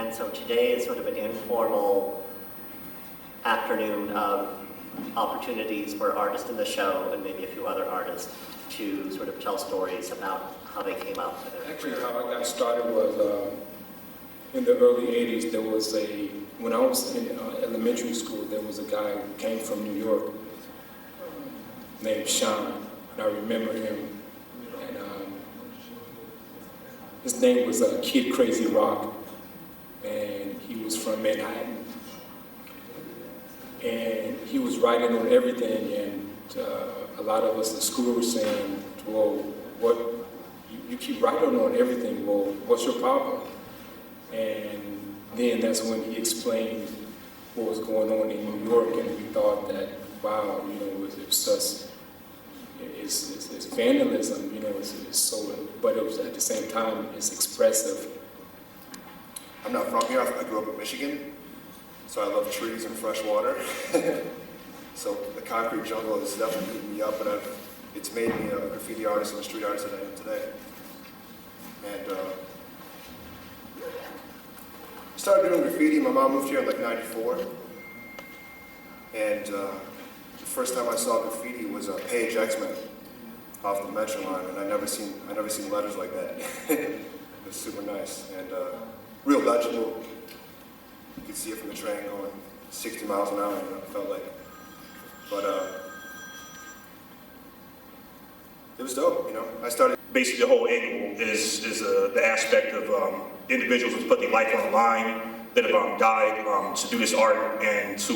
And so today is sort of an informal afternoon of opportunities for artists in the show and maybe a few other artists to sort of tell stories about how they came up with their Actually, how I got started was in the early 80s. There was when I was in elementary school, there was a guy who came from New York named Sean, and I remember him. And his name was Kid Crazy Rock, and he was from Manhattan. And he was writing on everything, and a lot of us in school were saying, well, what, you keep writing on everything, well, what's your problem? And then that's when he explained what was going on in New York, and we thought that, wow, you know, it's vandalism, you know, it's so, but it was at the same time, it's expressive. I'm not from here, I grew up in Michigan, so I love trees and fresh water. So the concrete jungle has definitely beaten me up, but it's made me a graffiti artist and a street artist that I am today. And started doing graffiti. My mom moved here in like '94, and the first time I saw graffiti was Page X-Men off the Metro line, and I never seen letters like that. It was super nice and real legible. You could see it from the train going 60 miles an hour, you know, it felt like. But it was dope, you know. I started. Basically, the whole angle is the aspect of individuals who put their life on the line, that have died to do this art and to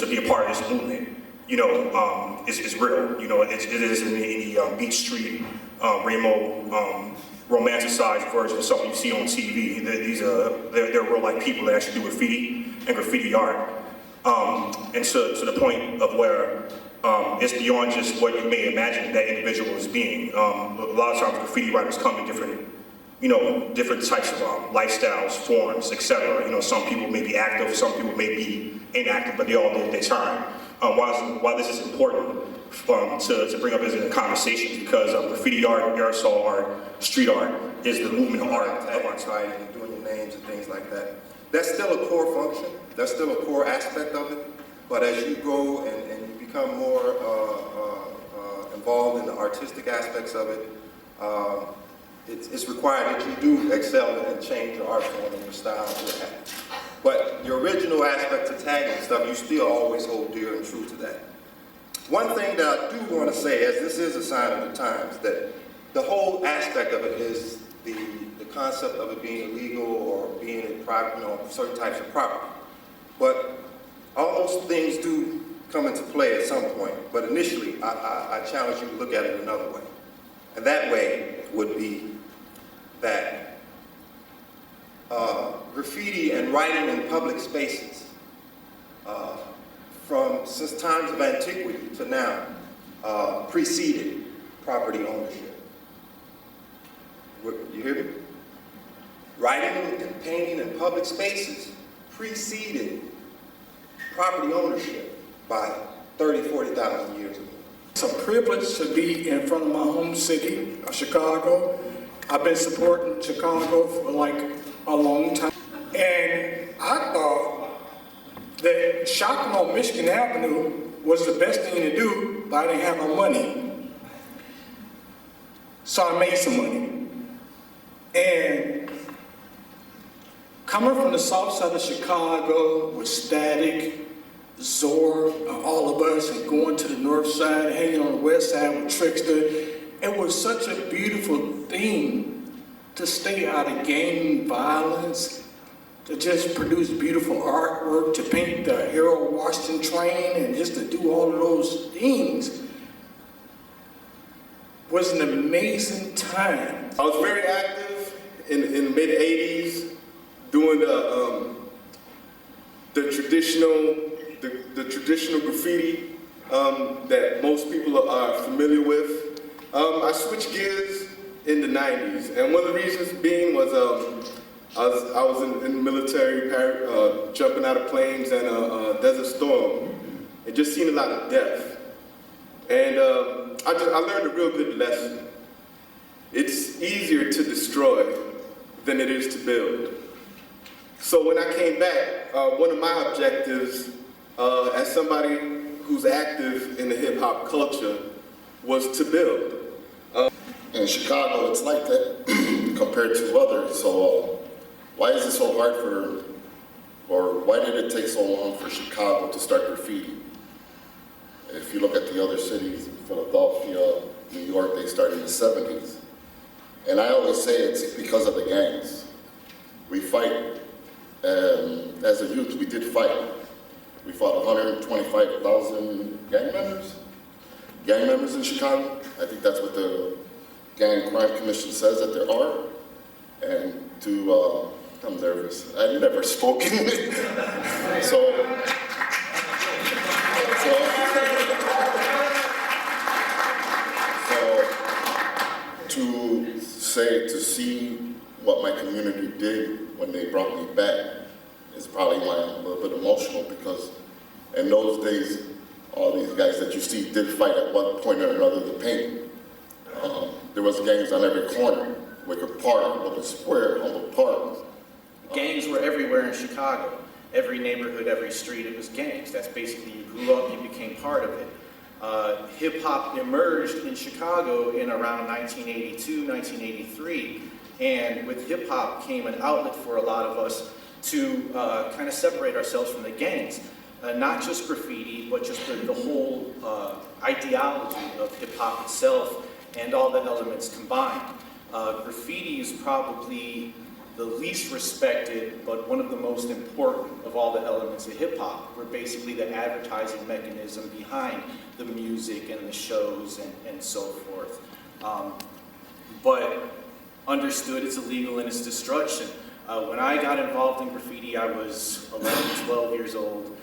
be a part of this movement. You know, it's real. You know, it is in the Beach Street, Ramo, romanticized version of something you see on TV. They're real life people that actually do graffiti and graffiti art. And to the point of where it's beyond just what you may imagine that individual as being. A lot of times graffiti writers come in different types of lifestyles, forms, etc. You know, some people may be active, some people may be inactive, but they all did their time. Why this is important to bring up as in a conversation, because graffiti art, aerosol art, street art is the movement of art of our time. And doing your names and things like that. That's still a core function. That's still a core aspect of it. But as you go and you become more involved in the artistic aspects of it, it's required that you do excel and change your art form and your style. But your original aspect to tagging stuff, you still always hold dear and true to that. One thing that I do want to say, as this is a sign of the times, that the whole aspect of it is the concept of it being illegal or being in private, you know, certain types of property. But all those things do come into play at some point. But initially, I challenge you to look at it another way. And that way would be that graffiti and writing in public spaces, since times of antiquity to now, preceded property ownership. You hear me? Writing and painting in public spaces preceded property ownership by 30, 40,000 years ago. It's a privilege to be in front of my home city of Chicago. I've been supporting Chicago for like a long time. And I thought that shopping on Michigan Avenue was the best thing to do, but I didn't have no money. So I made some money. And coming from the south side of Chicago with Static, Zor, all of us, and going to the north side, hanging on the west side with Trickster, it was such a beautiful thing to stay out of gang violence, to just produce beautiful artwork, to paint the Harold Washington train, and just to do all of those things was an amazing time. I was very active in the mid-'80s, doing the traditional graffiti that most people are familiar with. I switched gears in the '90s, and one of the reasons being was I was in the military, jumping out of planes in a desert storm, and just seen a lot of death. And I learned a real good lesson. It's easier to destroy than it is to build. So when I came back, one of my objectives as somebody who's active in the hip hop culture was to build. In Chicago, it's like that compared to others. So why is it so hard or why did it take so long for Chicago to start graffiti? If you look at the other cities, Philadelphia, New York, they started in the 70s. And I always say it's because of the gangs. We fight. As a youth, we did fight. We fought 125,000 gang members in Chicago. I think that's what the Gang Crime Commission says that there are. And I'm nervous. I've never spoken. To see what my community did when they brought me back is probably why I'm a little bit emotional, because in those days, all these guys that you see did fight at one point or another the pain. There was gangs on every corner, Wicker Park, Little Square, Humboldt Park. Gangs were everywhere in Chicago. Every neighborhood, every street, it was gangs. That's basically, you grew up, you became part of it. Hip-hop emerged in Chicago in around 1982, 1983. And with hip-hop came an outlet for a lot of us to kind of separate ourselves from the gangs. Not just graffiti, but just the whole ideology of hip-hop itself and all the elements combined. Graffiti is probably the least respected, but one of the most important of all the elements of hip-hop. We're basically the advertising mechanism behind the music and the shows and so forth. But understood it's illegal in its destruction. When I got involved in graffiti, I was 11, 12 years old.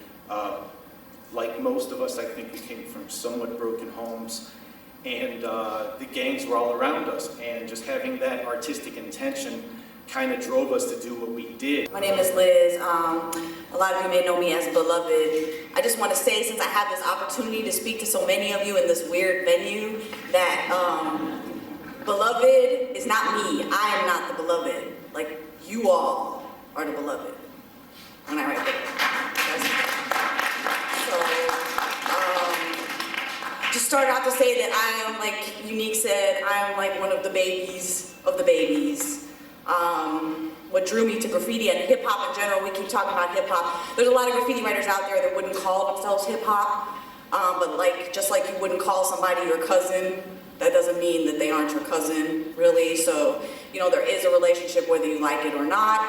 Like most of us, I think we came from somewhat broken homes. And the gangs were all around us. And just having that artistic intention kind of drove us to do what we did. My name is Liz. A lot of you may know me as Beloved. I just want to say, since I have this opportunity to speak to so many of you in this weird venue, that Beloved is not me. I am not the beloved. Like, you all are the beloved. And I right there. Just start out to say that I am, like Unique said, I am like one of the babies of the babies. What drew me to graffiti and hip-hop in general, we keep talking about hip-hop. There's a lot of graffiti writers out there that wouldn't call themselves hip-hop, but just like you wouldn't call somebody your cousin, that doesn't mean that they aren't your cousin, really. So, there is a relationship whether you like it or not.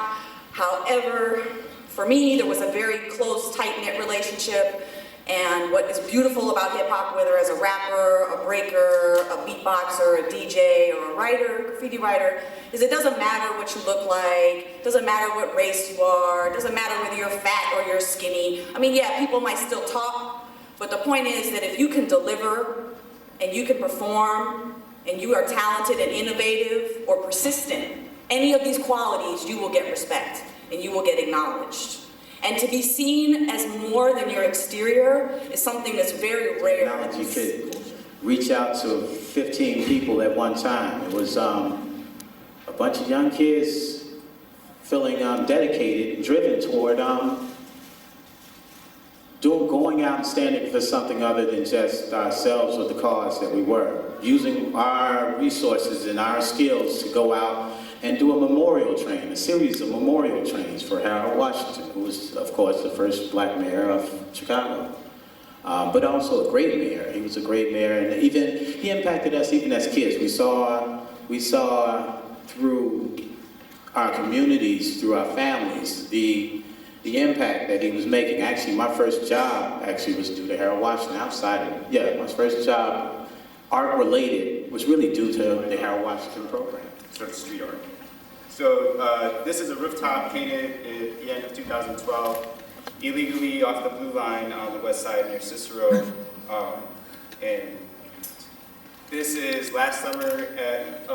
However, for me, there was a very close, tight-knit relationship. And what is beautiful about hip-hop, whether as a rapper, a breaker, a beatboxer, a DJ, or a writer, graffiti writer, is it doesn't matter what you look like, it doesn't matter what race you are, it doesn't matter whether you're fat or you're skinny. I mean, yeah, people might still talk, but the point is that if you can deliver, and you can perform, and you are talented and innovative or persistent, any of these qualities, you will get respect, and you will get acknowledged. And to be seen as more than your exterior is something that's very rare. Now you could reach out to 15 people at one time. It was a bunch of young kids feeling dedicated and driven toward going out and standing for something other than just ourselves or the cause that we were. Using our resources and our skills to go out and do a memorial train, a series of memorial trains for Harold Washington, who was, of course, the first black mayor of Chicago. But also a great mayor. He was a great mayor, and he impacted us even as kids. We saw through our communities, through our families, the impact that he was making. Actually, my first job was due to Harold Washington. My first job, art-related, was really due to the Harold Washington program. Sort of street art. So this is a rooftop painted at the end of 2012, illegally off the Blue Line on the west side near Cicero. And this is last summer at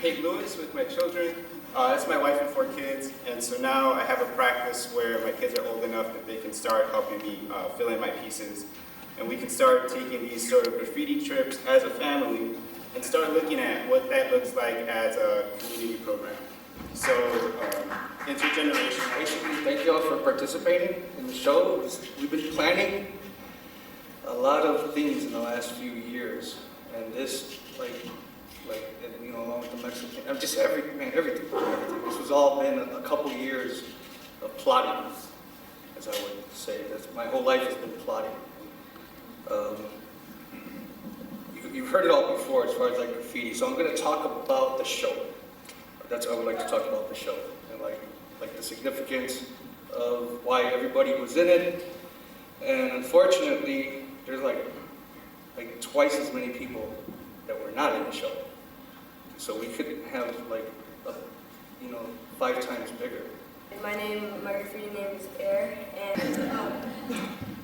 St. Louis with my children. That's my wife and 4 kids. And so now I have a practice where my kids are old enough that they can start helping me fill in my pieces. And we can start taking these sort of graffiti trips as a family and start looking at what that looks like as a community program. So, intergenerational. Basically, thank you all for participating in the show. We've been planning a lot of things in the last few years, and this, you know, along with the Mexican, just everything. This has all been a couple years of plotting, as I would say. My whole life has been plotting. You've heard it all before as far as like graffiti, so I'm going to talk about the show. That's what I would like to talk about, the show, and like the significance of why everybody was in it. And unfortunately, there's like twice as many people that were not in the show. So we could have like, 5 times bigger. My graffiti name is Air, and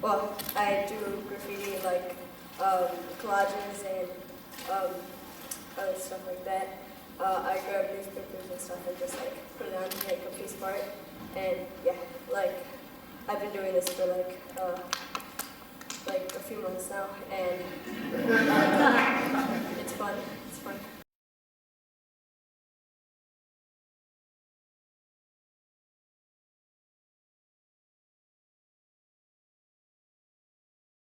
well, I do graffiti like collages and other stuff like that. I grab newspapers and stuff and just like put it on to make a piece of art. And yeah, like I've been doing this for like a few months now, and it's fun. It's fun.